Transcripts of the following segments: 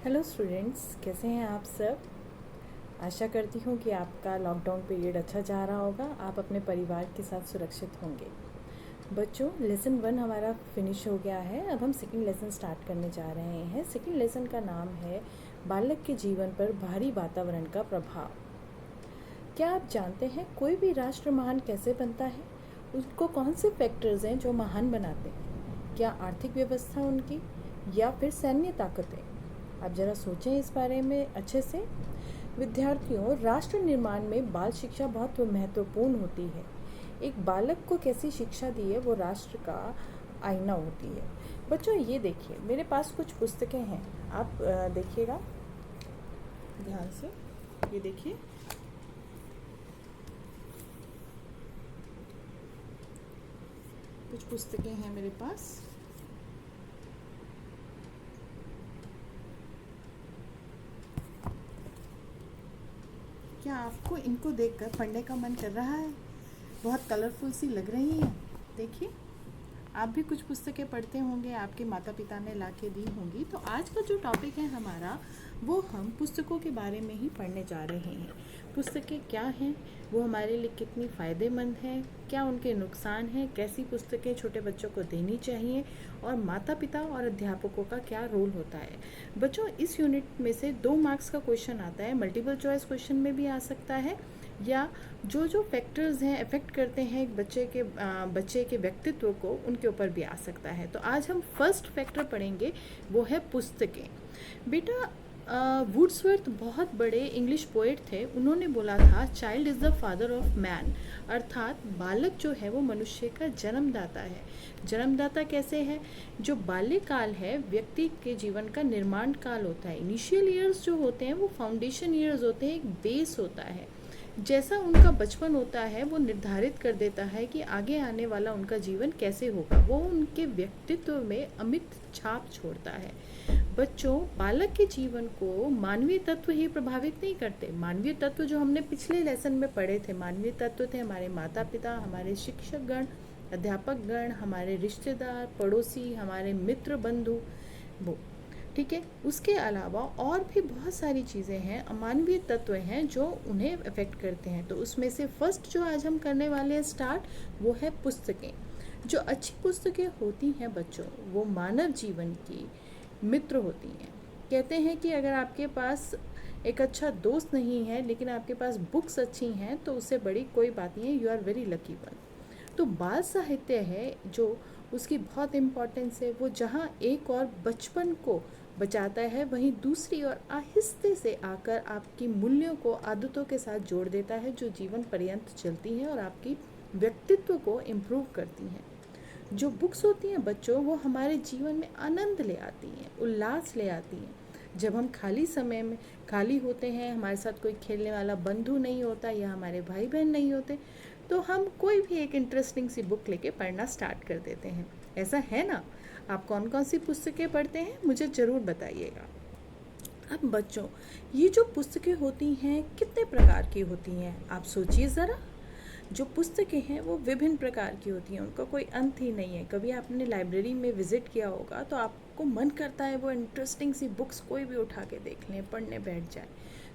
Hello students, कैसे हैं आप सब। आशा करती हूँ कि आपका लॉकडाउन पीरियड अच्छा जा रहा होगा। आप अपने परिवार के साथ सुरक्षित होंगे। बच्चों, लेसन 1 हमारा फिनिश हो गया है। अब हम सेकंड लेसन स्टार्ट करने जा रहे हैं। सेकंड लेसन का नाम है बालक के जीवन पर बाहरी वातावरण का प्रभाव। क्या आप जानते हैं कोई भी राष्ट्र महान कैसे बनता है? उसको कौन से फैक्टर्स हैं जो महान बनाते हैं? क्या आर्थिक व्यवस्था उनकी, या फिर सैन्य ताकतें? आप ज़रा सोचें इस बारे में अच्छे से। विद्यार्थियों, राष्ट्र निर्माण में बाल शिक्षा बहुत महत्वपूर्ण होती है। एक बालक को कैसी शिक्षा दी है वो राष्ट्र का आईना होती है। बच्चों, ये देखिए, मेरे पास कुछ पुस्तकें हैं। आप देखिएगा ध्यान से। ये देखिए, कुछ पुस्तकें हैं मेरे पास। क्या आपको इनको देखकर पढ़ने का मन कर रहा है? बहुत कलरफुल सी लग रही हैं। देखिए, आप भी कुछ पुस्तकें पढ़ते होंगे, आपके माता पिता ने ला के दी होंगी। तो आज का जो टॉपिक है हमारा, वो हम पुस्तकों के बारे में ही पढ़ने जा रहे हैं। पुस्तकें क्या हैं, वो हमारे लिए कितनी फ़ायदेमंद हैं, क्या उनके नुकसान हैं, कैसी पुस्तकें छोटे बच्चों को देनी चाहिए, और माता पिता और अध्यापकों का क्या रोल होता है। बच्चों, इस यूनिट में से 2 मार्क्स का क्वेश्चन आता है। मल्टीपल चॉइस क्वेश्चन में भी आ सकता है, या जो फैक्टर्स हैं अफेक्ट करते हैं एक बच्चे के व्यक्तित्व को, उनके ऊपर भी आ सकता है। तो आज हम फर्स्ट फैक्टर पढ़ेंगे, वो है पुस्तकें। बेटा, वुड्सवर्थ बहुत बड़े इंग्लिश पोएट थे। उन्होंने बोला था, child is the father of man, अर्थात बालक जो है वो मनुष्य का जन्मदाता है। जन्मदाता कैसे है? जो बाल्यकाल है व्यक्ति के जीवन का निर्माण काल होता है। इनिशियल ईयर्स जो होते हैं वो फाउंडेशन ईयर्स होते हैं, एक बेस होता है। जैसा उनका बचपन होता है वो निर्धारित कर देता है कि आगे आने वाला उनका जीवन कैसे होगा। वो उनके व्यक्तित्व में अमिट छाप छोड़ता है। बच्चों, बालक के जीवन को मानवीय तत्व ही प्रभावित नहीं करते। मानवीय तत्व जो हमने पिछले लेसन में पढ़े थे, मानवीय तत्व थे हमारे माता पिता, हमारे शिक्षक गण, अध्यापक गण, हमारे रिश्तेदार, पड़ोसी, हमारे मित्र, बंधु, वो ठीक है। उसके अलावा और भी बहुत सारी चीज़ें हैं, अमानवीय तत्व हैं जो उन्हें अफेक्ट करते हैं। तो उसमें से फर्स्ट जो आज हम करने वाले हैं स्टार्ट, वो है पुस्तकें। जो अच्छी पुस्तकें होती हैं बच्चों, वो मानव जीवन की मित्र होती हैं। कहते हैं कि अगर आपके पास एक अच्छा दोस्त नहीं है लेकिन आपके पास बुक्स अच्छी हैं, तो उससे बड़ी कोई बात नहीं है। You are very lucky one. तो बाल साहित्य है जो, उसकी बहुत इम्पोर्टेंस है। वो जहाँ एक और बचपन को बचाता है, वहीं दूसरी ओर आहिस्ते से आकर आपकी मूल्यों को आदतों के साथ जोड़ देता है, जो जीवन पर्यंत चलती हैं और आपकी व्यक्तित्व को इम्प्रूव करती हैं। जो बुक्स होती हैं बच्चों, वो हमारे जीवन में आनंद ले आती हैं, उल्लास ले आती हैं। जब हम खाली समय में खाली होते हैं, हमारे साथ कोई खेलने वाला बंधु नहीं होता या हमारे भाई बहन नहीं होते, तो हम कोई भी एक इंटरेस्टिंग सी बुक लेके पढ़ना स्टार्ट कर देते हैं। ऐसा है ना? आप कौन कौन सी पुस्तकें पढ़ते हैं, मुझे ज़रूर बताइएगा। अब बच्चों, ये जो पुस्तकें होती हैं कितने प्रकार की होती हैं, आप सोचिए ज़रा। जो पुस्तकें हैं वो विभिन्न प्रकार की होती हैं, उनका कोई अंत ही नहीं है। कभी आपने लाइब्रेरी में विज़िट किया होगा तो आपको मन करता है वो इंटरेस्टिंग सी बुक्स कोई भी उठा के देख लें, पढ़ने बैठ जाए।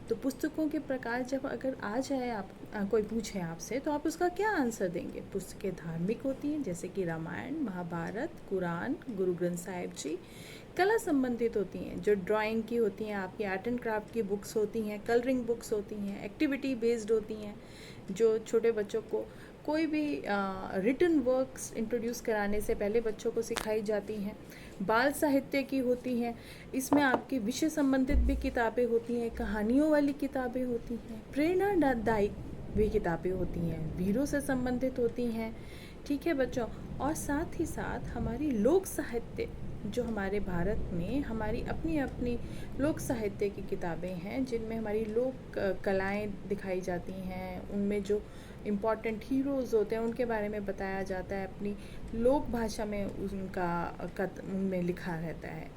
तो पुस्तकों के प्रकार जब अगर आ जाए, आप कोई पूछे आपसे, तो आप उसका क्या आंसर देंगे? पुस्तकें धार्मिक होती हैं, जैसे कि रामायण, महाभारत, कुरान, गुरु ग्रंथ साहिब जी। कला संबंधित होती हैं, जो ड्राइंग की होती हैं, आपकी आर्ट एंड क्राफ्ट की बुक्स होती हैं, कलरिंग बुक्स होती हैं, एक्टिविटी बेस्ड होती हैं, जो छोटे बच्चों को कोई भी रिटन वर्क्स इंट्रोड्यूस कराने से पहले बच्चों को सिखाई जाती हैं। बाल साहित्य की होती हैं, इसमें आपकी विषय संबंधित भी किताबें होती हैं, कहानियों वाली किताबें होती हैं, प्रेरणादायक भी किताबें होती हैं, वीरों से संबंधित होती हैं। ठीक है बच्चों, और साथ ही साथ हमारी लोक साहित्य, जो हमारे भारत में हमारी अपनी अपनी लोक साहित्य की किताबें हैं, जिनमें हमारी लोक कलाएं दिखाई जाती हैं, उनमें जो इम्पॉर्टेंट हीरोज़ होते हैं उनके बारे में बताया जाता है, अपनी लोक भाषा में उनमें लिखा रहता है।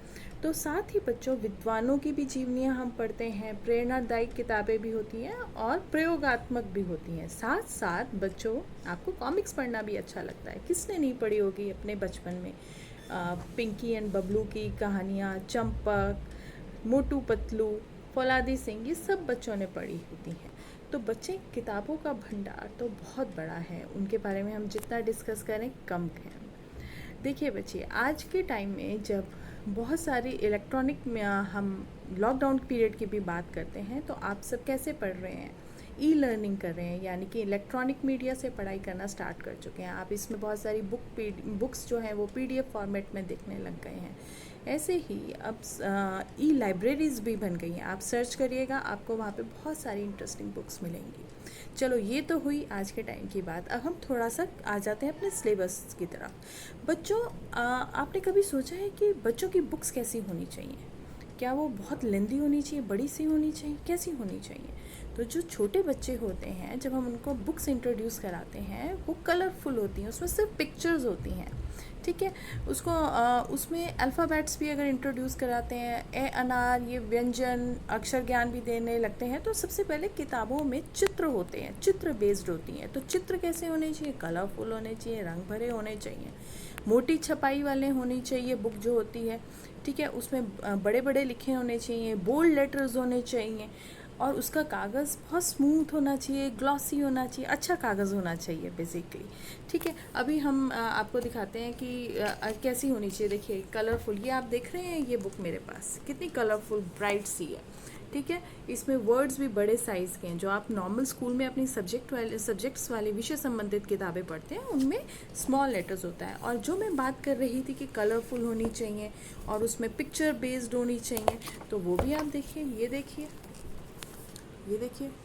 तो साथ ही बच्चों, विद्वानों की भी जीवनियाँ हम पढ़ते हैं, प्रेरणादायक किताबें भी होती हैं और प्रयोगात्मक भी होती हैं। साथ साथ बच्चों, आपको कॉमिक्स पढ़ना भी अच्छा लगता है। किसने नहीं पढ़ी होगी अपने बचपन में? पिंकी एंड बबलू की कहानियाँ, चंपक, मोटू पतलू, फौलादी सिंह, ये सब बच्चों ने पढ़ी होती हैं। तो बच्चे किताबों का भंडार तो बहुत बड़ा है, उनके बारे में हम जितना डिस्कस करें कम है। देखिए बच्चे, आज के टाइम में जब बहुत सारी इलेक्ट्रॉनिक में हम लॉकडाउन पीरियड की भी बात करते हैं, तो आप सब कैसे पढ़ रहे हैं? ई लर्निंग कर रहे हैं, यानी कि इलेक्ट्रॉनिक मीडिया से पढ़ाई करना स्टार्ट कर चुके हैं आप। इसमें बहुत सारी बुक्स जो हैं वो PDF फॉर्मेट में दिखने लग गए हैं। ऐसे ही अब ई लाइब्रेरीज़ भी बन गई हैं। आप सर्च करिएगा, आपको वहाँ पे बहुत सारी इंटरेस्टिंग बुक्स मिलेंगी। चलो, ये तो हुई आज के टाइम की बात। अब हम थोड़ा सा आ जाते हैं अपने सिलेबस की तरफ। बच्चों, आपने कभी सोचा है कि बच्चों की बुक्स कैसी होनी चाहिए? क्या वो बहुत लेंदी होनी चाहिए, बड़ी सी होनी चाहिए, कैसी होनी चाहिए? तो जो छोटे बच्चे होते हैं, जब हम उनको बुक्स इंट्रोड्यूस कराते हैं, वो कलरफुल होती हैं, उसमें सिर्फ पिक्चर्स होती हैं, ठीक है। उसमें अल्फ़ाबेट्स भी अगर इंट्रोड्यूस कराते हैं, अनार, ये व्यंजन, अक्षर ज्ञान भी देने लगते हैं, तो सबसे पहले किताबों में चित्र होते हैं, चित्र बेस्ड होती हैं। तो चित्र कैसे होने चाहिए? कलरफुल होने चाहिए, रंग भरे होने चाहिए, मोटी छपाई वाले होनी चाहिए बुक जो होती है, ठीक है। उसमें बड़े बड़े लिखे होने चाहिए, बोल्ड लेटर्स होने चाहिए, और उसका कागज़ बहुत स्मूथ होना चाहिए, ग्लॉसी होना चाहिए, अच्छा कागज़ होना चाहिए बेसिकली, ठीक है। अभी हम आपको दिखाते हैं कि कैसी होनी चाहिए। देखिए, कलरफुल, ये आप देख रहे हैं, ये बुक मेरे पास कितनी कलरफुल ब्राइट सी है, ठीक है। इसमें वर्ड्स भी बड़े साइज़ के हैं। जो आप नॉर्मल स्कूल में अपनी सब्जेक्ट्स वाले विषय संबंधित किताबें पढ़ते हैं, उनमें स्मॉल लेटर्स होता है। और जो मैं बात कर रही थी कि कलरफुल होनी चाहिए और उसमें पिक्चर बेस्ड होनी चाहिए, तो वो भी आप देखिए, ये देखिए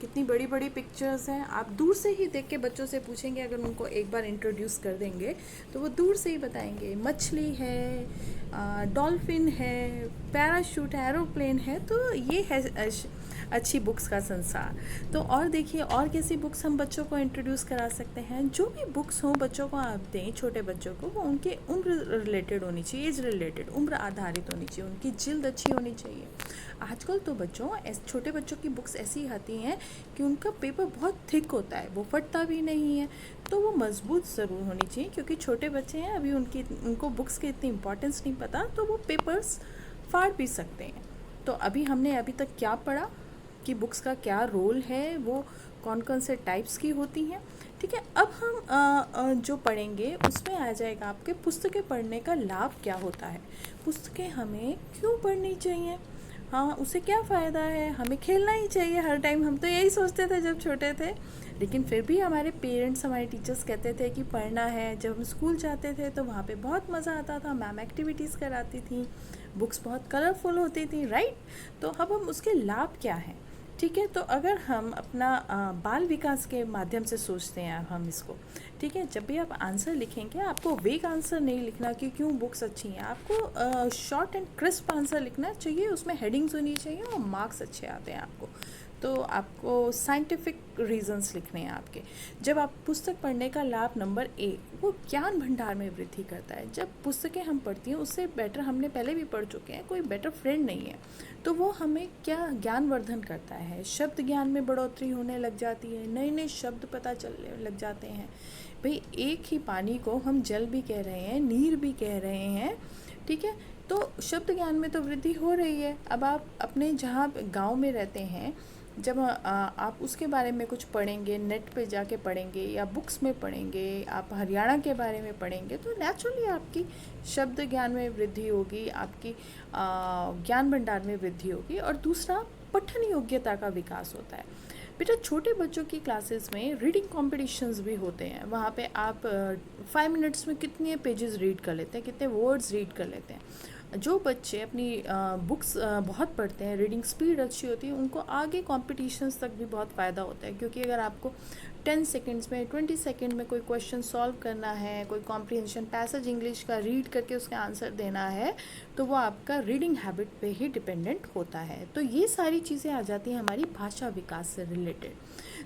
कितनी बड़ी बड़ी पिक्चर्स हैं। आप दूर से ही देख के बच्चों से पूछेंगे, अगर उनको एक बार इंट्रोड्यूस कर देंगे तो वो दूर से ही बताएंगे। मछली है, डॉल्फिन है, पैराशूट है, एरोप्लेन है। तो ये है अच्छी बुक्स का संसार। तो और देखिए, और कैसी बुक्स हम बच्चों को इंट्रोड्यूस करा सकते हैं। जो भी बुक्स हों बच्चों को आप दें, छोटे बच्चों को, वो उनके उम्र रिलेटेड होनी चाहिए, एज रिलेटेड, उम्र आधारित होनी चाहिए, उनकी जिल्द अच्छी होनी चाहिए। आजकल तो बच्चों, छोटे बच्चों की बुक्स ऐसी आती हैं कि उनका पेपर बहुत थिक होता है, वो फटता भी नहीं है। तो वो मजबूत ज़रूर होनी चाहिए, क्योंकि छोटे बच्चे हैं, अभी उनको बुक्स की इतनी इंपॉर्टेंस नहीं पता, तो वो पेपर्स फाड़ भी सकते हैं। तो हमने अभी तक क्या पढ़ा कि बुक्स का क्या रोल है, वो कौन कौन से टाइप्स की होती हैं, ठीक है। अब हम जो पढ़ेंगे उसमें आ जाएगा आपके पुस्तकें पढ़ने का लाभ क्या होता है, पुस्तकें हमें क्यों पढ़नी चाहिए, हाँ, उससे क्या फ़ायदा है, हमें खेलना ही चाहिए हर टाइम। हम तो यही सोचते थे जब छोटे थे, लेकिन फिर भी हमारे पेरेंट्स, हमारे टीचर्स कहते थे कि पढ़ना है। जब हम स्कूल जाते थे तो वहाँ पे बहुत मज़ा आता था, मैम एक्टिविटीज़ कराती थी, बुक्स बहुत कलरफुल होती थी, राइट। तो अब हम उसके लाभ क्या हैं, ठीक है। तो अगर हम अपना बाल विकास के माध्यम से सोचते हैं हम इसको, ठीक है, जब भी आप आंसर लिखेंगे, आपको वेग आंसर नहीं लिखना कि क्यों बुक्स अच्छी हैं, आपको शॉर्ट एंड क्रिस्प आंसर लिखना चाहिए, उसमें हेडिंग्स होनी चाहिए और मार्क्स अच्छे आते हैं आपको। तो आपको साइंटिफिक रीजंस लिखने हैं आपके। जब आप पुस्तक पढ़ने का लाभ नंबर 1, वो ज्ञान भंडार में वृद्धि करता है। जब पुस्तकें हम पढ़ती हैं, उससे बेटर, हमने पहले भी पढ़ चुके हैं, कोई बेटर फ्रेंड नहीं है। तो वो हमें क्या ज्ञानवर्धन करता है, शब्द ज्ञान में बढ़ोतरी होने लग जाती है, नए नए शब्द पता चलने लग जाते हैं। भाई, एक ही पानी को हम जल भी कह रहे हैं, नीर भी कह रहे हैं, ठीक है। तो शब्द ज्ञान में तो वृद्धि हो रही है। अब आप अपने जहाँ गांव में रहते हैं, जब आप उसके बारे में कुछ पढ़ेंगे, नेट पे जाके पढ़ेंगे या बुक्स में पढ़ेंगे, आप हरियाणा के बारे में पढ़ेंगे, तो नेचुरली आपकी शब्द ज्ञान में वृद्धि होगी, आपकी ज्ञान भंडार में वृद्धि होगी। और दूसरा, पठन योग्यता का विकास होता है। बेटा, छोटे बच्चों की क्लासेस में रीडिंग कॉम्पिटिशन्स भी होते हैं। वहाँ पे आप 5 मिनट्स में कितने पेजेस रीड कर लेते हैं, कितने वर्ड्स रीड कर लेते हैं। जो बच्चे अपनी बुक्स बहुत पढ़ते हैं, रीडिंग स्पीड अच्छी होती है, उनको आगे कॉम्पिटिशन्स तक भी बहुत फ़ायदा होता है। क्योंकि अगर आपको 10 सेकेंड्स में, 20 सेकेंड में कोई क्वेश्चन सॉल्व करना है, कोई कॉम्प्रिहेंशन पैसेज इंग्लिश का रीड करके उसका आंसर देना है, तो वो आपका रीडिंग हैबिट पे ही डिपेंडेंट होता है। तो ये सारी चीज़ें आ जाती हैं हमारी भाषा विकास से रिलेटेड।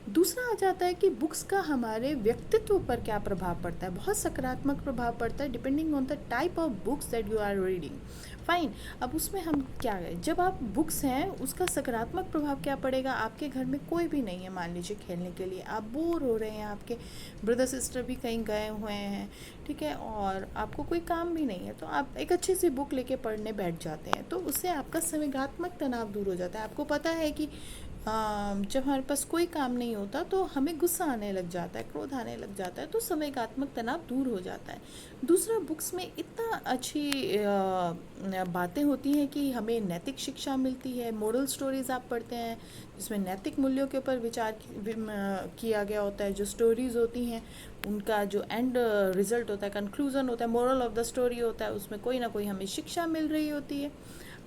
दूसरा आ जाता है कि बुक्स का हमारे व्यक्तित्व पर क्या प्रभाव पड़ता है। बहुत सकारात्मक प्रभाव पड़ता है, depending on the type of books that you are reading. Fine. अब उसमें हम क्या करें, जब आप बुक्स हैं उसका सकारात्मक प्रभाव क्या पड़ेगा, आपके घर में कोई भी नहीं है मान लीजिए खेलने के लिए, आप बोर हो रहे हैं, आपके ब्रदर सिस्टर भी कहीं गए हुए हैं, ठीक है, और आपको कोई काम भी नहीं है, तो आप एक अच्छी सी बुक लेके पढ़ने बैठ जाते हैं, तो उससे आपका संवेगात्मक तनाव दूर हो जाता है। आपको पता है कि जब हमारे पास कोई काम नहीं होता तो हमें गुस्सा आने लग जाता है, क्रोध आने लग जाता है, तो संवेगात्मक तनाव दूर हो जाता है। दूसरा, बुक्स में इतना अच्छी बातें होती हैं कि हमें नैतिक शिक्षा मिलती है। मोरल स्टोरीज़ आप पढ़ते हैं जिसमें नैतिक मूल्यों के ऊपर विचार किया गया होता है। जो स्टोरीज़ होती हैं उनका जो एंड रिजल्ट होता है, कंक्लूज़न होता है, मोरल ऑफ द स्टोरी होता है, उसमें कोई ना कोई हमें शिक्षा मिल रही होती है।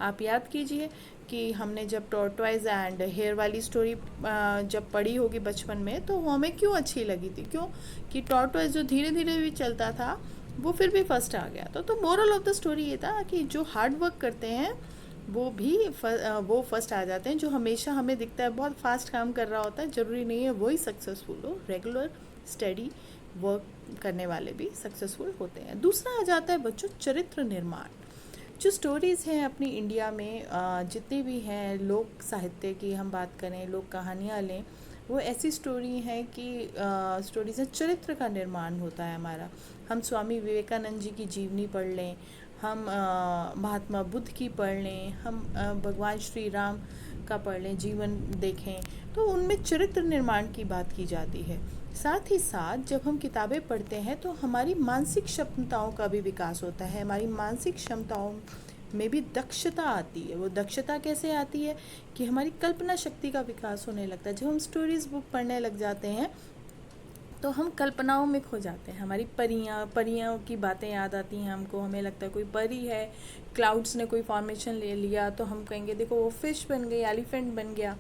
आप याद कीजिए कि हमने जब टॉर्टवाइज एंड हेयर वाली स्टोरी जब पढ़ी होगी बचपन में, तो वो हमें क्यों अच्छी लगी थी, क्यों कि टॉर्टवाइज जो धीरे धीरे भी चलता था वो फिर भी फर्स्ट आ गया था। तो मोरल ऑफ द स्टोरी ये था कि जो हार्ड वर्क करते हैं वो फर्स्ट आ जाते हैं। जो हमेशा हमें दिखता है बहुत फास्ट काम कर रहा होता है, ज़रूरी नहीं है वही सक्सेसफुल हो। रेगुलर स्टडी वर्क करने वाले भी सक्सेसफुल होते हैं। दूसरा आ जाता है बच्चों चरित्र निर्माण। जो स्टोरीज़ हैं अपनी इंडिया में जितनी भी हैं, लोक साहित्य की हम बात करें, लोक कहानियाँ लें, वो ऐसी स्टोरी हैं कि स्टोरीज़ हैं, चरित्र का निर्माण होता है हमारा। हम स्वामी विवेकानंद जी की जीवनी पढ़ लें, हम महात्मा बुद्ध की पढ़ लें, हम भगवान श्री राम का पढ़ लें, जीवन देखें, तो उनमें चरित्र निर्माण की बात की जाती है। साथ ही साथ जब हम किताबें पढ़ते हैं तो हमारी मानसिक क्षमताओं का भी विकास होता है। हमारी मानसिक क्षमताओं में भी दक्षता आती है। वो दक्षता कैसे आती है कि हमारी कल्पना शक्ति का विकास होने लगता है। जब हम स्टोरीज़ बुक पढ़ने लग जाते हैं तो हम कल्पनाओं में खो जाते हैं। हमारी परियों की बातें याद आती हैं हमको। हमें लगता है कोई परी है, क्लाउड्स ने कोई फॉर्मेशन ले लिया, तो हम कहेंगे देखो वो फिश बन गई, एलिफेंट बन गया,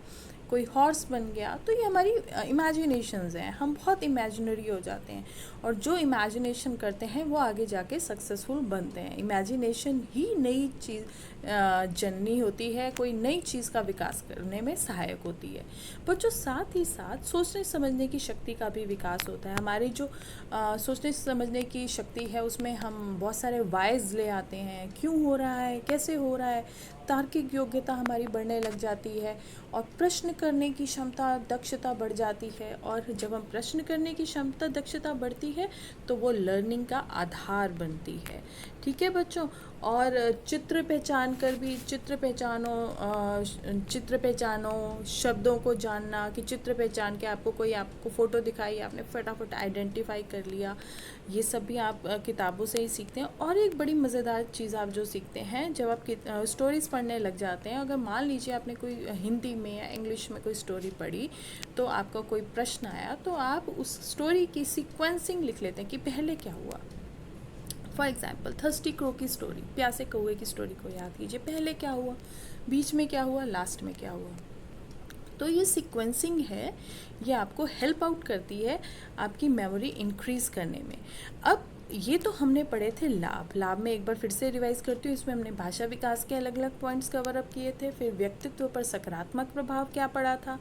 कोई हॉर्स बन गया। तो ये हमारी इमेजिनेशंस हैं। हम बहुत इमेजिनरी हो जाते हैं, और जो इमेजिनेशन करते हैं वो आगे जाके सक्सेसफुल बनते हैं। इमेजिनेशन ही नई चीज़ जननी होती है, कोई नई चीज़ का विकास करने में सहायक होती है। बच्चों साथ ही साथ सोचने समझने की शक्ति का भी विकास होता है। हमारी जो सोचने समझने की शक्ति है उसमें हम बहुत सारे वाइज ले आते हैं, क्यों हो रहा है, कैसे हो रहा है, तार्किक योग्यता हमारी बढ़ने लग जाती है, और प्रश्न करने की क्षमता, दक्षता बढ़ जाती है। और जब हम प्रश्न करने की क्षमता, दक्षता बढ़ती है तो वो लर्निंग का आधार बनती है। ठीक है बच्चों। और चित्र पहचान कर भी चित्र पहचानो, शब्दों को जानना कि चित्र पहचान के आपको फ़ोटो दिखाई, आपने फटाफट आइडेंटिफाई कर लिया, ये सब भी आप किताबों से ही सीखते हैं। और एक बड़ी मज़ेदार चीज़ आप जो सीखते हैं जब आप स्टोरीज़ पढ़ने लग जाते हैं, अगर मान लीजिए आपने कोई हिंदी में या इंग्लिश में कोई स्टोरी पढ़ी, तो आपका कोई प्रश्न आया, तो आप उस स्टोरी की सीक्वेंसिंग लिख लेते हैं कि पहले क्या हुआ। फॉर एग्ज़ाम्पल थर्स्टी क्रो की स्टोरी, प्यासे कौवे की स्टोरी को याद कीजिए, पहले क्या हुआ, बीच में क्या हुआ, लास्ट में क्या हुआ। तो ये सीक्वेंसिंग है, ये आपको हेल्प आउट करती है आपकी मेमोरी इंक्रीज़ करने में। अब ये तो हमने पढ़े थे लाभ में एक बार फिर से रिवाइज़ करती हूँ। इसमें हमने भाषा विकास के अलग अलग पॉइंट्स कवर अप किए थे, फिर व्यक्तित्व पर सकारात्मक प्रभाव क्या पड़ा था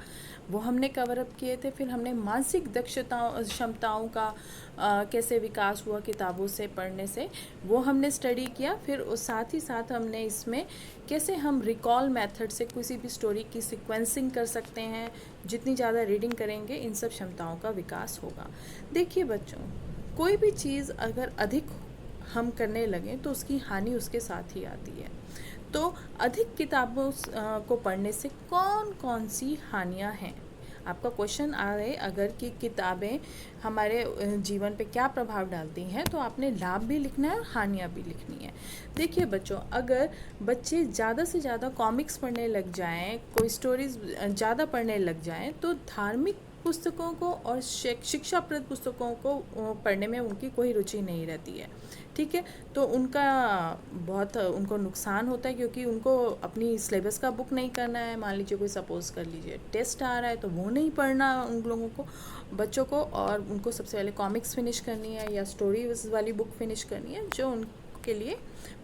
वो हमने कवर अप किए थे, फिर हमने मानसिक क्षमताओं का कैसे विकास हुआ किताबों से पढ़ने से वो हमने स्टडी किया। फिर साथ ही साथ हमने इसमें कैसे हम रिकॉल मेथड से किसी भी स्टोरी की सीक्वेंसिंग कर सकते हैं। जितनी ज़्यादा रीडिंग करेंगे इन सब क्षमताओं का विकास होगा। देखिए बच्चों, कोई भी चीज़ अगर अधिक हम करने लगें तो उसकी हानि उसके साथ ही आती है। तो अधिक किताबों को पढ़ने से कौन कौन सी हानियां हैं, आपका क्वेश्चन आ रहे अगर कि किताबें हमारे जीवन पे क्या प्रभाव डालती हैं, तो आपने लाभ भी लिखना है और हानियां भी लिखनी है। देखिए बच्चों, अगर बच्चे ज़्यादा से ज़्यादा कॉमिक्स पढ़ने लग जाएं, कोई स्टोरीज़ ज़्यादा पढ़ने लग जाएं, तो धार्मिक पुस्तकों को और शिक्षाप्रद पुस्तकों को पढ़ने में उनकी कोई रुचि नहीं रहती है। ठीक है, तो उनको नुकसान होता है, क्योंकि उनको अपनी सिलेबस का बुक नहीं करना है। मान लीजिए कोई सपोज़ कर लीजिए टेस्ट आ रहा है, तो वो नहीं पढ़ना उन लोगों को, बच्चों को, और उनको सबसे पहले कॉमिक्स फिनिश करनी है या स्टोरी वाली बुक फिनिश करनी है, जो उनके लिए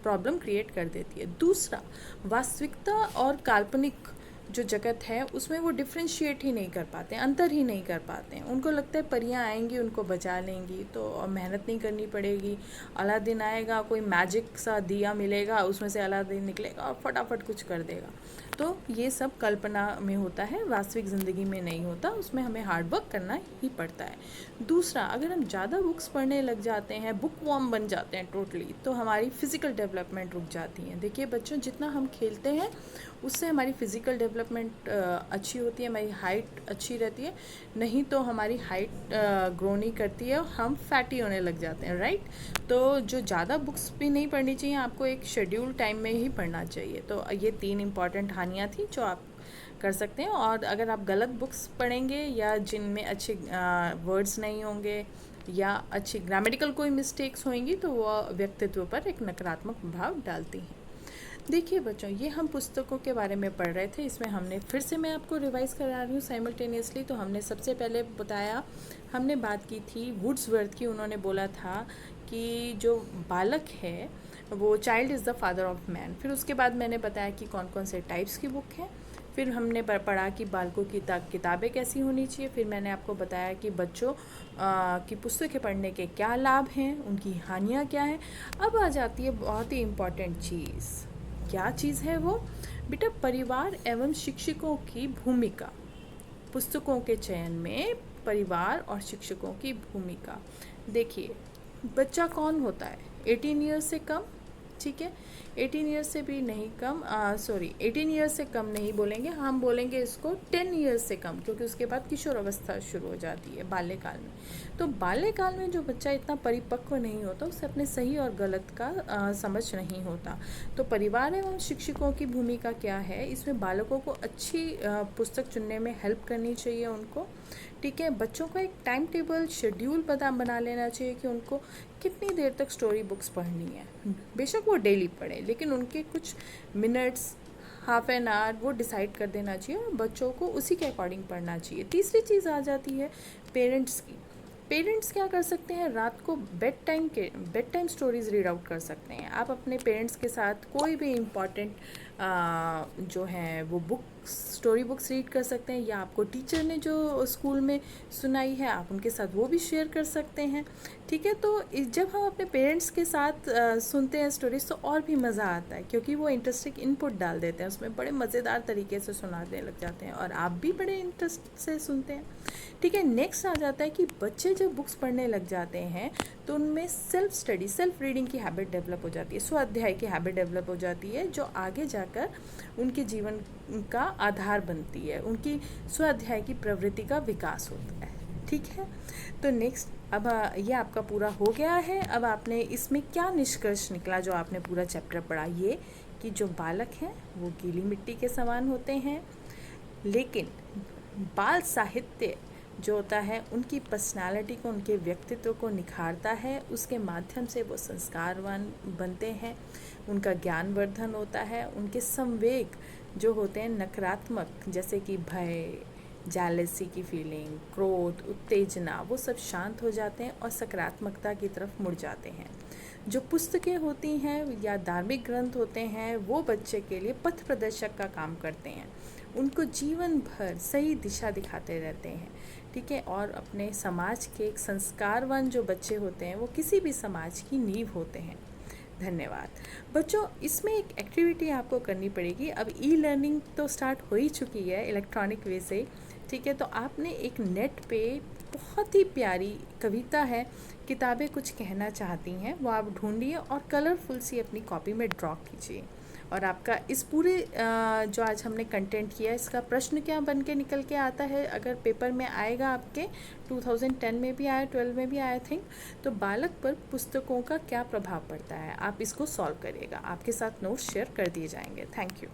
प्रॉब्लम क्रिएट कर देती है। दूसरा, वास्तविकता और काल्पनिक जो जगत है उसमें वो डिफ्रेंशिएट ही नहीं कर पाते हैं, अंतर ही नहीं कर पाते हैं। उनको लगता है परियां आएंगी उनको बचा लेंगी, तो मेहनत नहीं करनी पड़ेगी। अलादीन आएगा, कोई मैजिक सा दिया मिलेगा, उसमें से अलादीन निकलेगा और फटाफट कुछ कर देगा। तो ये सब कल्पना में होता है, वास्तविक ज़िंदगी में नहीं होता, उसमें हमें हार्ड वर्क करना ही पड़ता है। दूसरा, अगर हम ज़्यादा बुक्स पढ़ने लग जाते हैं, बुक वॉर्म बन जाते हैं टोटली, तो हमारी फ़िज़िकल डेवलपमेंट रुक जाती है। देखिए बच्चों, जितना हम खेलते हैं उससे हमारी फ़िज़िकल डेवलपमेंट अच्छी होती है, हमारी हाइट अच्छी रहती है। नहीं तो हमारी हाइट ग्रो नहीं करती है और हम फैटी होने लग जाते हैं, राइट। तो जो ज़्यादा बुक्स भी नहीं पढ़नी चाहिए, आपको एक शेड्यूल टाइम में ही पढ़ना चाहिए। तो ये 3 इम्पॉर्टेंट हानियाँ थी जो आप कर सकते हैं। और अगर आप गलत बुक्स पढ़ेंगे या जिनमें अच्छे वर्ड्स नहीं होंगे या अच्छी ग्रामेटिकल कोई मिस्टेक्स होंगी, तो वह व्यक्तित्व पर एक नकारात्मक प्रभाव डालती हैं। देखिए बच्चों, ये हम पुस्तकों के बारे में पढ़ रहे थे, इसमें हमने फिर से मैं आपको रिवाइज़ करा रही हूँ साइमल्टेनियसली। तो हमने सबसे पहले बताया, हमने बात की थी वुड्सवर्थ की। उन्होंने बोला था कि जो बालक है वो child is the father of man. फिर उसके बाद मैंने बताया कि कौन कौन से टाइप्स की बुक हैं। फिर हमने पढ़ा कि बालकों की किताबें कैसी होनी चाहिए। फिर मैंने आपको बताया कि बच्चों की पुस्तकें पढ़ने के क्या लाभ हैं, उनकी हानियाँ क्या हैं। अब आ जाती है बहुत ही इम्पॉर्टेंट चीज़। क्या चीज़ है वो? बेटा, परिवार एवं शिक्षकों की भूमिका। पुस्तकों के चयन में परिवार और शिक्षकों की भूमिका। देखिए, बच्चा कौन होता है? 18 ईयर्स से कम, ठीक है, 18 ईयर्स से भी नहीं कम, 18 ईयर्स से कम नहीं बोलेंगे, हम बोलेंगे इसको 10 ईयर्स से कम, क्योंकि उसके बाद किशोर अवस्था शुरू हो जाती है बाल्यकाल में। तो बाल्यकाल में जो बच्चा इतना परिपक्व नहीं होता, उसे अपने सही और गलत का समझ नहीं होता। तो परिवार एवं शिक्षकों की भूमिका क्या है? इसमें बालकों को अच्छी पुस्तक चुनने में हेल्प करनी चाहिए उनको, ठीक है। बच्चों का एक टाइम टेबल शेड्यूल बना लेना चाहिए कि उनको कितनी देर तक स्टोरी बुक्स पढ़नी है। बेशक वो डेली पढ़े, लेकिन उनके कुछ मिनट्स, हाफ एन आवर वो डिसाइड कर देना चाहिए और बच्चों को उसी के अकॉर्डिंग पढ़ना चाहिए। तीसरी चीज़ आ जाती है पेरेंट्स की। पेरेंट्स क्या कर सकते हैं? रात को bed time stories read out कर सकते हैं। आप अपने पेरेंट्स के साथ कोई भी इम्पॉर्टेंट जो है वो स्टोरी बुक्स रीड कर सकते हैं, या आपको टीचर ने जो स्कूल में सुनाई है आप उनके साथ वो भी शेयर कर सकते हैं, ठीक है। तो जब हम अपने पेरेंट्स के साथ सुनते हैं स्टोरीज, तो और भी मज़ा आता है, क्योंकि वो इंटरेस्टिंग इनपुट डाल देते हैं उसमें, बड़े मज़ेदार तरीके से सुनाने लग जाते हैं और आप भी बड़े इंटरेस्ट से सुनते हैं, ठीक है। नेक्स्ट आ जाता है कि बच्चे जब बुक्स पढ़ने लग जाते हैं तो उनमें सेल्फ रीडिंग की हैबिट डेवलप हो जाती है, स्वाध्याय की हैबिट डेवलप हो जाती है, जो आगे जाकर उनके जीवन का आधार बनती है। उनकी स्वाध्याय की प्रवृत्ति का विकास होता है, ठीक है। तो नेक्स्ट, अब ये आपका पूरा हो गया है। अब आपने इसमें क्या निष्कर्ष निकला जो आपने पूरा चैप्टर पढ़ा? ये कि जो बालक हैं वो गीली मिट्टी के समान होते हैं, लेकिन बाल साहित्य जो होता है उनकी पर्सनालिटी को, उनके व्यक्तित्व को निखारता है। उसके माध्यम से वो संस्कारवान बनते हैं, उनका ज्ञानवर्धन होता है। उनके संवेग जो होते हैं नकारात्मक, जैसे कि भय, जेलसी की फीलिंग, क्रोध, उत्तेजना, वो सब शांत हो जाते हैं और सकारात्मकता की तरफ मुड़ जाते हैं। जो पुस्तकें होती हैं या धार्मिक ग्रंथ होते हैं वो बच्चे के लिए पथ प्रदर्शक का काम करते हैं, उनको जीवन भर सही दिशा दिखाते रहते हैं, ठीक है। और अपने समाज के एक संस्कारवान जो बच्चे होते हैं वो किसी भी समाज की नींव होते हैं। धन्यवाद बच्चों। इसमें एक एक्टिविटी आपको करनी पड़ेगी। अब ई लर्निंग तो स्टार्ट हो ही चुकी है इलेक्ट्रॉनिक वे से, ठीक है। तो आपने एक नेट पे बहुत ही प्यारी कविता है, किताबें कुछ कहना चाहती हैं, वो आप ढूंढिए और कलरफुल सी अपनी कॉपी में ड्रॉ कीजिए। और आपका इस पूरे जो आज हमने कंटेंट किया, इसका प्रश्न क्या बन के निकल के आता है, अगर पेपर में आएगा आपके 2010 में भी आया, 12 में भी आया थिंक, तो बालक पर पुस्तकों का क्या प्रभाव पड़ता है, आप इसको सॉल्व करिएगा। आपके साथ नोट्स शेयर कर दिए जाएंगे। Thank you.